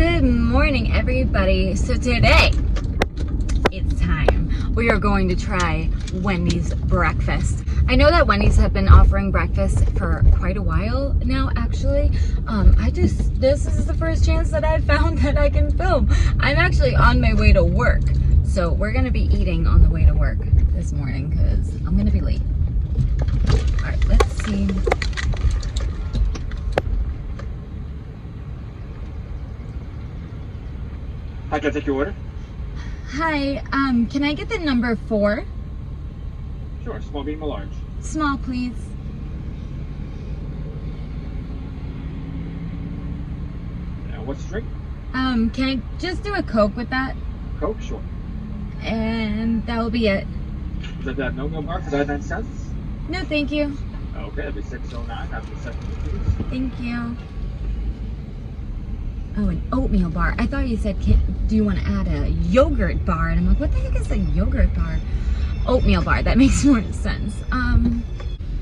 Good morning, everybody. So today, it's time. We are going to try Wendy's breakfast. I know that Wendy's have been offering breakfast for quite a while now, actually. This is the first chance that I've found that I can film. I'm actually on my way to work. So we're gonna be eating on the way to work this morning because I'm gonna be late. All right, let's see. Hi, can I take your order? Hi, can I get the number 4? Sure, small, medium, or large? Small, please. What's the drink? Can I just do a Coke with that? Coke, sure. And that will be it. Is that no bar for 99 cents? No, thank you. Okay, that'll be 609 after the second, please. Thank you. Oh, an oatmeal bar. I thought you said, do you want to add a yogurt bar? And I'm like, what the heck is a yogurt bar? Oatmeal bar. That makes more sense.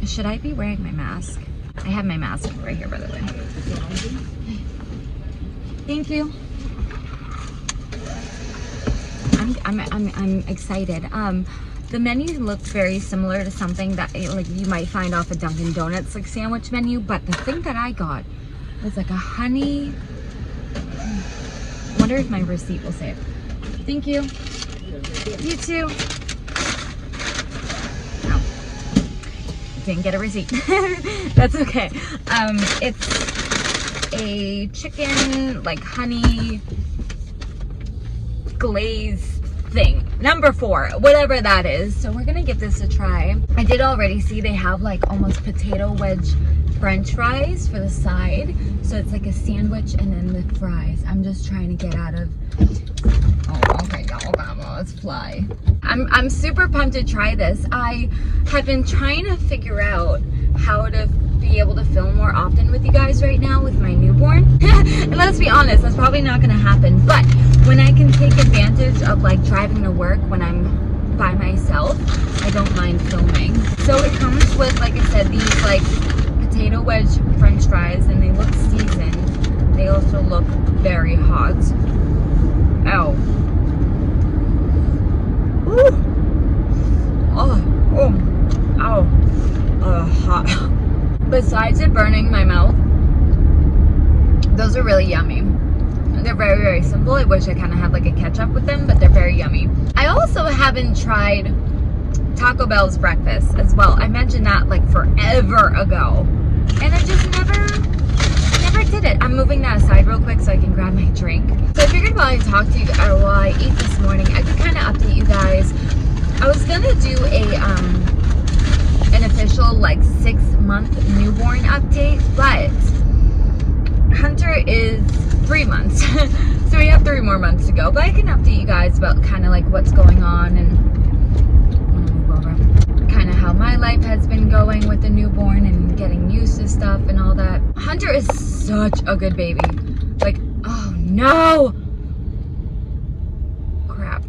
Should I be wearing my mask? I have my mask right here, by the way. Thank you. I'm excited. The menu looked very similar to something that like you might find off a Dunkin' Donuts like sandwich menu, but the thing that I got was like a honey. Wonder if my receipt will say it. Thank you. You too. Oh, didn't get a receipt. That's okay. It's a chicken like honey glaze thing. Number 4, whatever that is. So we're gonna give this a try. I did already see they have like almost potato wedge French fries for the side. So it's like a sandwich and then the fries. I'm just trying to get out of, oh, okay, let's fly. I'm super pumped to try this. I have been trying to figure out how to be able to film more often with you guys right now with my newborn. And let's be honest, that's probably not gonna happen. But when I can take advantage of like driving to work when I'm by myself, I don't mind filming. So it comes with, like I said, these like potato wedge French fries, and they look seasoned. They also look very hot. Ow. Ooh. Hot. Besides it burning my mouth, those are really yummy. They're very, very simple. I wish I kind of had like a ketchup with them, but they're very yummy. I also haven't tried Taco Bell's breakfast as well. I mentioned that like forever ago, and I just never did it. I'm moving that aside real quick so I can grab my drink. So I figured while I talk to you, or while I eat this morning, I could kind of update you guys. I was gonna do an official like 6-month newborn update, but Hunter is 3 months. So we have 3 more months to go, but I can update you guys about kind of like what's going on and kind of how my life has been going with the newborn and getting used to stuff and all that. Hunter is such a good baby. Like, oh no! Crap.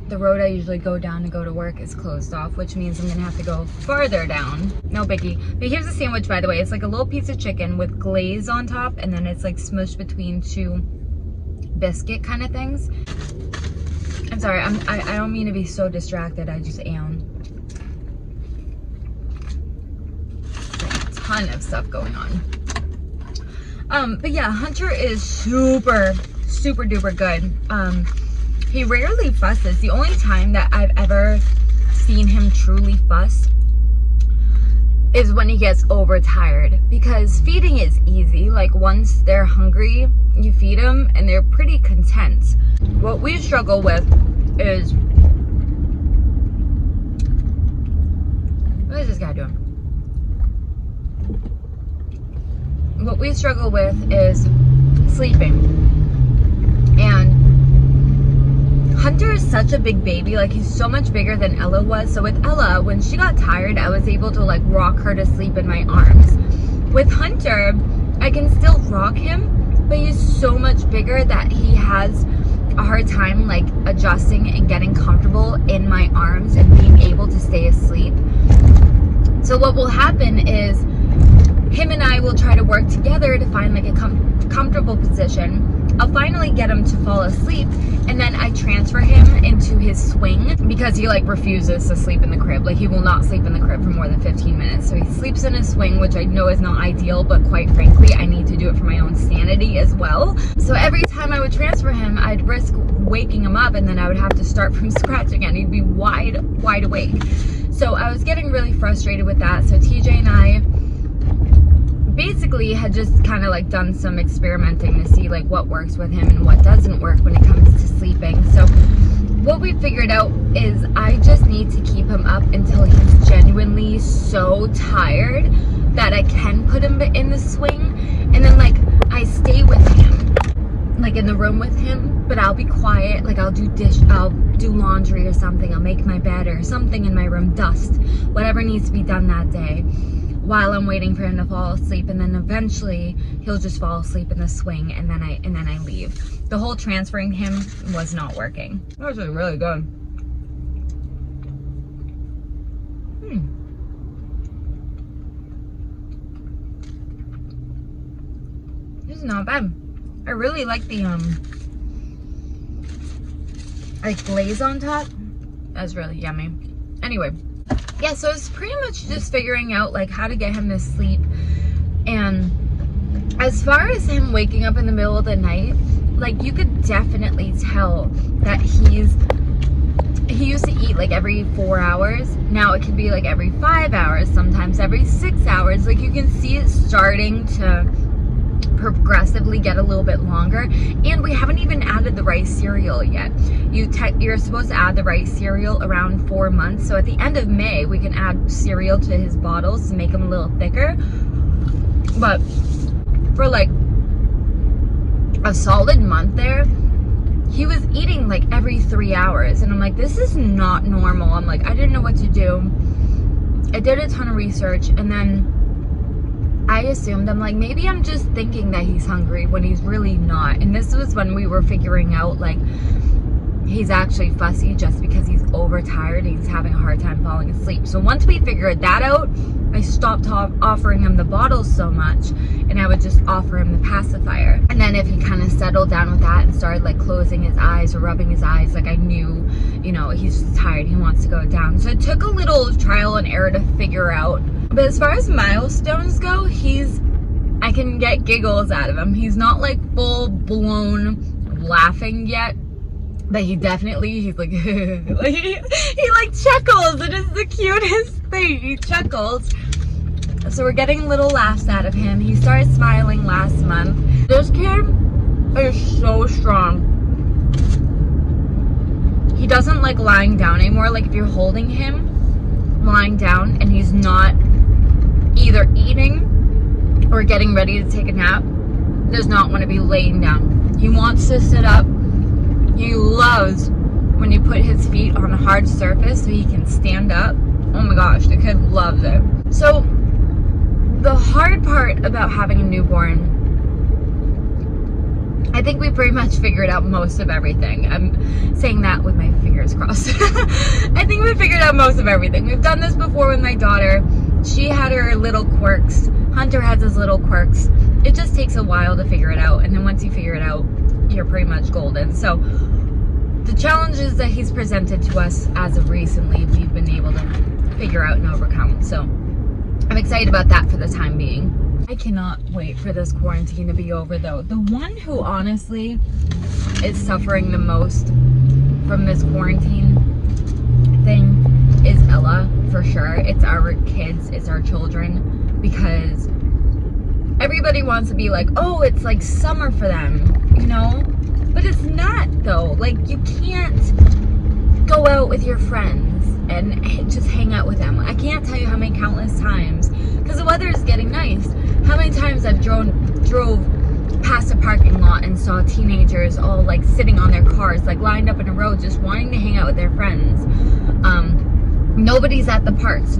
The road I usually go down to go to work is closed off, which means I'm gonna have to go farther down. No biggie. But here's a sandwich, by the way. It's like a little piece of chicken with glaze on top, and then it's like smushed between 2 biscuit kind of things. I'm sorry, I don't mean to be so distracted, I just am. There's a ton of stuff going on. But yeah, Hunter is super duper good. He rarely fusses. The only time that I've ever seen him truly fuss is when he gets overtired, because feeding is easy. Like once they're hungry, you feed them and they're pretty content. What we struggle with is, what is this guy doing? What we struggle with is sleeping. And Hunter is such a big baby, like he's so much bigger than Ella was. So with Ella, when she got tired, I was able to like rock her to sleep in my arms. With Hunter, I can still rock him, but he's so much bigger that he has a hard time like adjusting and getting comfortable in my arms and being able to stay asleep. So what will happen is him and I will try to work together to find like a comfortable position, I'll finally get him to fall asleep, and then I transfer him into his swing because he like refuses to sleep in the crib. Like he will not sleep in the crib for more than 15 minutes. So he sleeps in his swing, which I know is not ideal, but quite frankly, I need to do it for my own sanity as well. So every time I would transfer him, I'd risk waking him up, and then I would have to start from scratch again. He'd be wide awake. So I was getting really frustrated with that. So TJ and I basically had just kind of like done some experimenting to see like what works with him and what doesn't work when it comes to sleeping. So what we figured out is I just need to keep him up until he's genuinely so tired that I can put him in the swing, and then like I stay with him, like in the room with him, but I'll be quiet. Like I'll do laundry or something. I'll make my bed or something in my room, dust, whatever needs to be done that day, while I'm waiting for him to fall asleep, and then eventually he'll just fall asleep in the swing, and then I leave. The whole transferring him was not working. That was really good. This is not bad. I really like the like glaze on top. That's really yummy. Anyway. Yeah, so it's pretty much just figuring out like how to get him to sleep. And as far as him waking up in the middle of the night, like you could definitely tell that he used to eat like every 4 hours. Now it could be like every 5 hours, sometimes every 6 hours. Like you can see it starting to progressively get a little bit longer, and we haven't even added the rice cereal yet. You're supposed to add the rice cereal around 4 months, so at the end of May we can add cereal to his bottles to make them a little thicker. But for like a solid month there, he was eating like every 3 hours, and I'm like, this is not normal. I'm like, I didn't know what to do. I did a ton of research, and then I assumed, I'm like, maybe I'm just thinking that he's hungry when he's really not. And this was when we were figuring out like he's actually fussy just because he's overtired and he's having a hard time falling asleep. So once we figured that out, I stopped offering him the bottles so much, and I would just offer him the pacifier. And then if he kind of settled down with that and started like closing his eyes or rubbing his eyes, like I knew, you know, he's just tired, he wants to go down. So it took a little trial and error to figure out. But as far as milestones go, I can get giggles out of him. He's not like full blown laughing yet, but he's like, like he like chuckles. It is the cutest thing. He chuckles. So we're getting little laughs out of him. He started smiling last month. This kid is so strong. He doesn't like lying down anymore. Like if you're holding him lying down and he's not either eating or getting ready to take a nap, does not want to be laying down. He wants to sit up. He loves when you put his feet on a hard surface so he can stand up. Oh my gosh, the kid loves it. So the hard part about having a newborn, I think we pretty much figured out most of everything. I'm saying that with my fingers crossed. I think we figured out most of everything. We've done this before with my daughter. She had her little quirks. Hunter has his little quirks. It just takes a while to figure it out, and then once you figure it out, you're pretty much golden. So the challenges that he's presented to us as of recently, we've been able to figure out and overcome. So I'm excited about that for the time being. I cannot wait for this quarantine to be over though. The one who honestly is suffering the most from this quarantine thing is Ella, for sure. It's our kids, it's our children, because everybody wants to be like, oh, it's like summer for them, you know? But it's not though. Like you can't go out with your friends and just hang out with them. I can't tell you how many countless times, because the weather is getting nice, how many times I've drove past a parking lot and saw teenagers all like sitting on their cars, like lined up in a row, just wanting to hang out with their friends. Nobody's at the parks.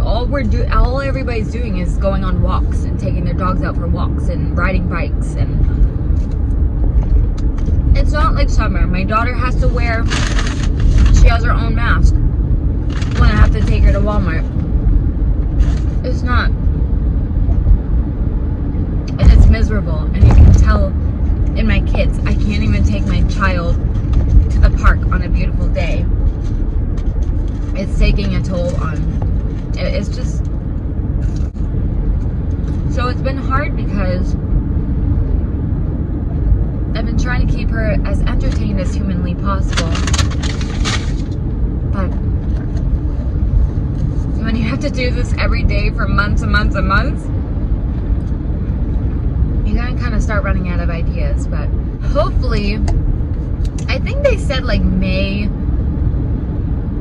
All everybody's doing is going on walks and taking their dogs out for walks and riding bikes, and it's not like summer. My daughter has to wear, she has her own mask when I have to take her to Walmart. It's not. And it's miserable, and you can tell and my kids. I can't even take my child to the park on a beautiful day. It's taking a toll on, it's just, so it's been hard because I've been trying to keep her as entertained as humanly possible. But when you have to do this every day for months and months and months, you're gonna kind of start running out of ideas. But hopefully, I think they said like May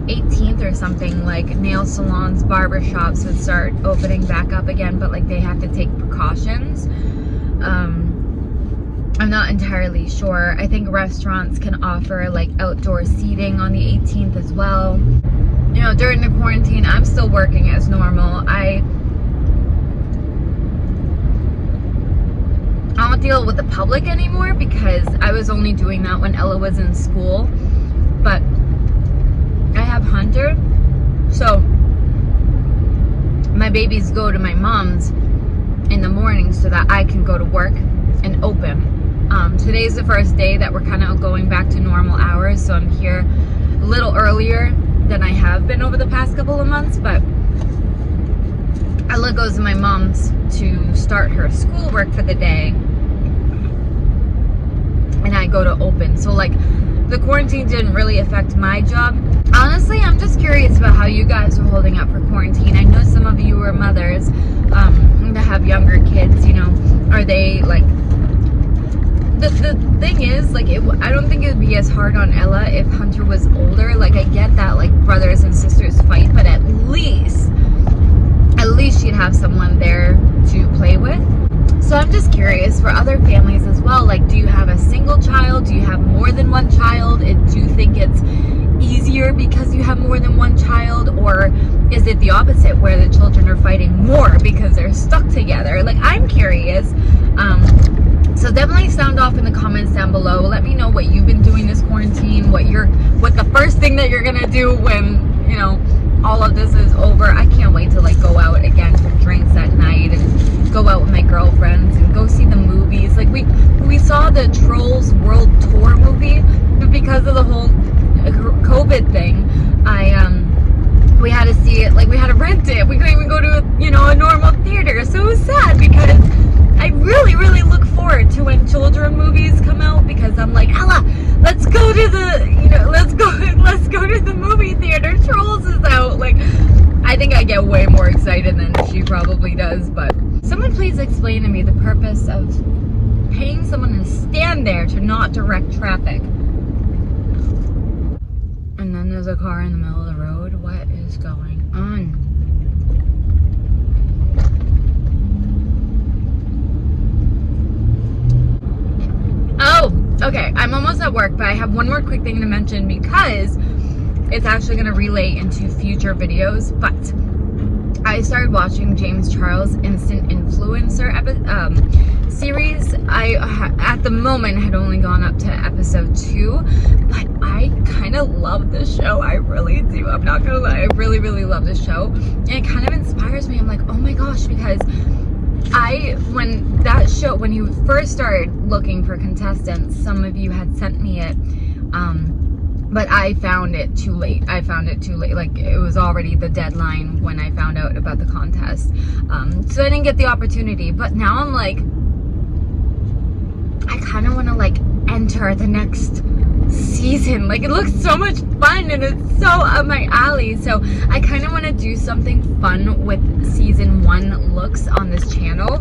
18th or something, like nail salons, barber shops would start opening back up again, but like they have to take precautions. I'm not entirely sure. I think restaurants can offer like outdoor seating on the 18th as well. You know, during the quarantine, I'm still working as normal. I don't deal with the public anymore because I was only doing that when Ella was in school. But I have Hunter, so my babies go to my mom's in the morning so that I can go to work and open. Today's the first day that we're kind of going back to normal hours, so I'm here a little earlier than I have been over the past couple of months. But Ella goes to my mom's to start her schoolwork for the day, and I go to open. So like the quarantine didn't really affect my job. Honestly, I'm just curious about how you guys are holding up for quarantine. I know some of you are mothers that have younger kids, you know. Are they like, the thing is, like, I don't think it would be as hard on Ella if Hunter was older. Like, I get that, like, brothers and sisters fight, but at least she'd have someone there to play with. So I'm just curious for other families as well. Like, do you have a single child? Do you have more than one child? Do you think it's easier because you have more than one child? Or is it the opposite, where the children are fighting more because they're stuck together? Like, I'm curious. So definitely sound off in the comments down below. Let me know what you've been doing this quarantine, what the first thing that you're gonna do when, you know, all of this is over. I can't wait to like go out again for drinks at night and go out with my girlfriends and go see the movies. Like we saw the Trolls World Tour movie, but because of the whole COVID thing, we had to see it, like we had to rent it. We couldn't even go to a normal theater. So it was sad because I really, really look forward to when children movies come out, because I'm like, Ella, let's go to let's go to the movie theater. Trolls is out. Like, I think I get way more excited than she probably does. But someone please explain to me the purpose of paying someone to stand there to not direct traffic. And then there's a car in the middle of the road. What is going on? Oh, okay, I'm almost at work, but I have one more quick thing to mention because it's actually going to relate into future videos. But I started watching James Charles' Instant Influencer series. I, at the moment, had only gone up to episode 2, but I kind of love this show. I really do. I'm not going to lie. I really, really love this show. And it kind of inspires me. I'm like, oh my gosh, because when you first started looking for contestants, some of you had sent me it, but I found it too late. Like, it was already the deadline when I found out about the contest. So I didn't get the opportunity, but now I'm like, I kind of want to like enter the next season. Like, it looks so much fun and it's so up my alley. So I kind of want to do something fun with season 1 looks on this channel.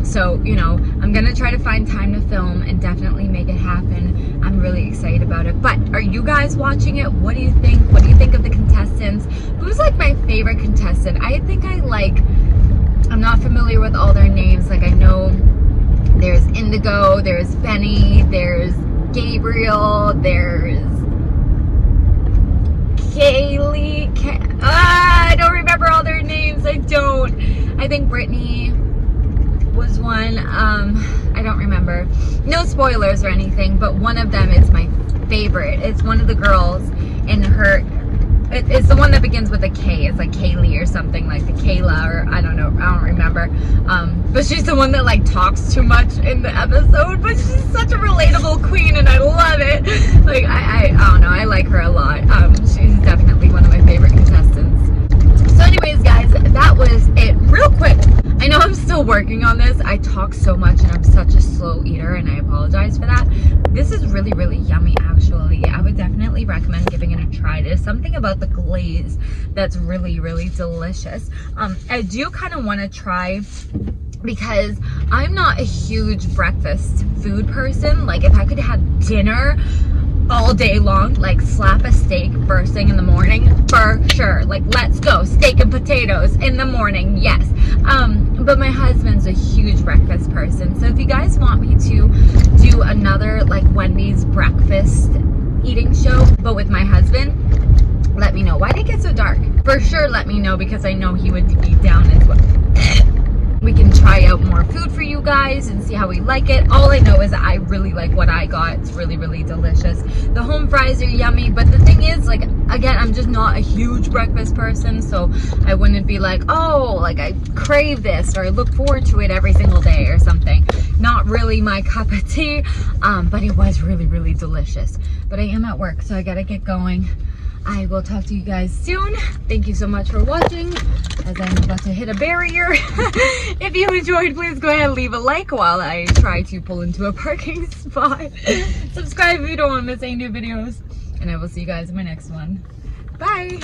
So, you know, I'm gonna try to find time to film and definitely make it happen. I'm really excited about it. But are you guys watching it? What do you think? What do you think of the contestants? Who's like my favorite contestant? I'm not familiar with all their names. Like, I know there's Indigo, there's Benny, there's Gabriel, there's Kaylee, I don't remember all their names. I think Brittany was one. I don't remember. No spoilers or anything, but one of them is my favorite. It's one of the girls in her It's the one that begins with a K. It's like Kaylee or something, like the Kayla, or I don't know, I don't remember. But she's the one that like talks too much in the episode, but she's such a relatable queen and I love it. Like I don't know, I like her a lot. She's definitely one of my favorite contestants. So anyways guys, that was it. Real quick, I know I'm still working on this. I talk so much and I'm such a slow eater and I apologize for that. This is really, really yummy actually. I would definitely recommend giving it a try. There's something about the glaze that's really, really delicious. I do kind of want to try, because I'm not a huge breakfast food person. Like if I could have dinner all day long, like slap a steak first thing in the morning, for sure. Like let's go, steak and potatoes in the morning, yes. But my husband's a huge breakfast person, so if you guys want me to do another like Wendy's breakfast eating show but with my husband, let me know. Why did it get so dark? For sure let me know, because I know he would be down as well. We can try out more food for you guys and see how we like it. All I know is that I really like what I got. It's really, really delicious. The home fries are yummy, but the thing is, like, again, I'm just not a huge breakfast person, so I wouldn't be like, oh, like I crave this or I look forward to it every single day or something. Not really my cup of tea, but it was really, really delicious. But I am at work, so I gotta get going. I will talk to you guys soon. Thank you so much for watching, as I'm about to hit a barrier. If you enjoyed, please go ahead and leave a like while I try to pull into a parking spot. Subscribe if you don't want to miss any new videos. And I will see you guys in my next one. Bye!